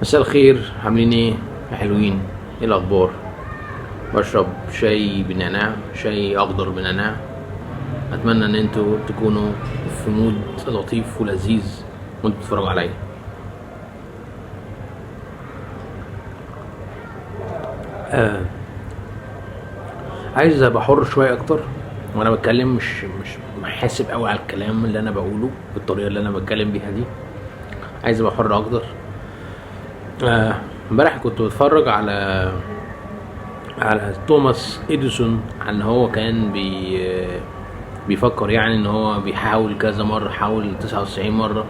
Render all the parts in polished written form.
مساء الخير، عاملين ايه يا حلوين؟ ايه الاخبار؟ بشرب شاي بنعناع، شاي اخضر بنعناع. اتمنى ان انتوا تكونوا في مود لطيف ولذيذ وانتوا بتتفرجوا عليا. آه عايز ابقى حر شويه اكتر وانا بتكلم، مش محاسب قوي على الكلام اللي انا بقوله بالطريقه اللي انا بتكلم بيها دي. عايز ابقى حر اكتر. آه، امبارح كنت بتفرج على توماس اديسون، عن ان هو كان بيفكر يعني ان هو بيحاول كذا مرة، حاول 99 مرة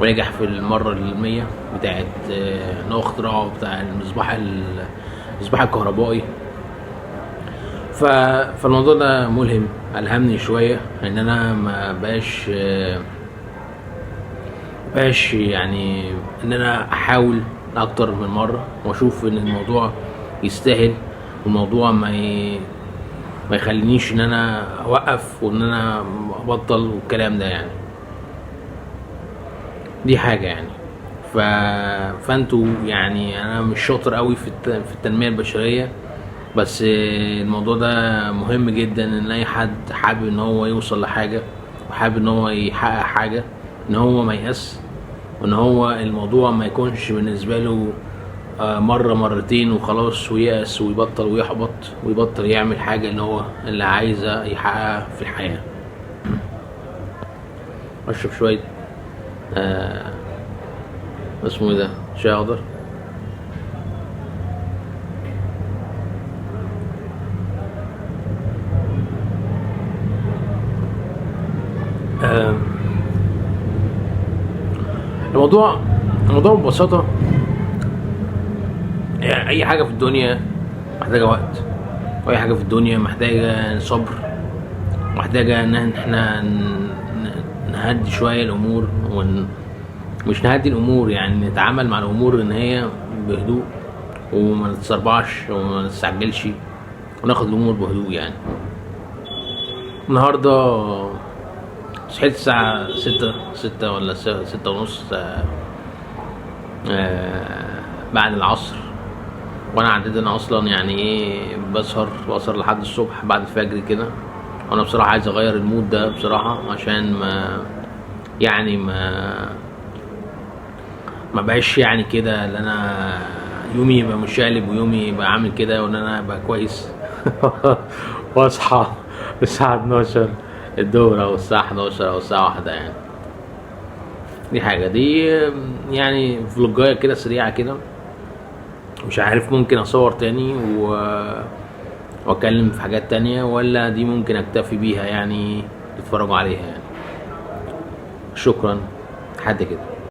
ونجح في المرة المية بتاعت ان هو اختراعه بتاع المصباح الكهربائي. فالموضوع ده ملهم، ألهمني شوية ان انا ما بقاش يعني ان انا احاول اكتر من مرة واشوف ان الموضوع يستاهل، والموضوع ما يخلينيش ان انا اوقف وان انا ابطل والكلام ده يعني. دي حاجة يعني. ف... فانتوا يعني انا مش شاطر قوي في التنمية البشرية، بس الموضوع ده مهم جدا ان اي حد حابب ان هو يوصل لحاجة وحابب ان هو يحقق حاجة، ان هو ما ييأس، وان هو الموضوع ما يكونش بالنسبة له مرة مرتين وخلاص ويأس ويبطل ويحبط ويبطل يعمل حاجة اللي عايزة يحققها في الحياة. اشرب شوية آه اسمه ايه ده، شاي اخضر. آه الموضوع الموضوع ببساطة، يعني اي حاجة في الدنيا محتاجة وقت، واي حاجة في الدنيا محتاجة صبر، محتاجة ان احنا نهدي شوية الامور مش نهدي الامور، يعني نتعامل مع الامور ان هي بهدوء وما نتسربعش وما نستعجلش وناخد الامور بهدوء يعني. النهارده صحيت الساعة ستة ولا ستة ونص، بعد العصر. وانا عادة اصلا يعني ايه بسهر لحد الصبح بعد الفجر كده. وانا بصراحة عايز اغير المود ده بصراحة، عشان يعني ما بقاش يعني كده اللي انا يومي يبقى مشقلب ويومي يبقى عامل كده وان انا ابقى كويس واصحى الساعة 12 الظهر او الساعة 11 او الساعة 1 يعني. دي حاجة دي يعني فلوجاية كده سريعة كده، مش عارف ممكن اصور تاني واتكلم في حاجات تانية، ولا دي ممكن اكتفي بيها يعني تتفرجوا عليها يعني. شكرا، حد كده.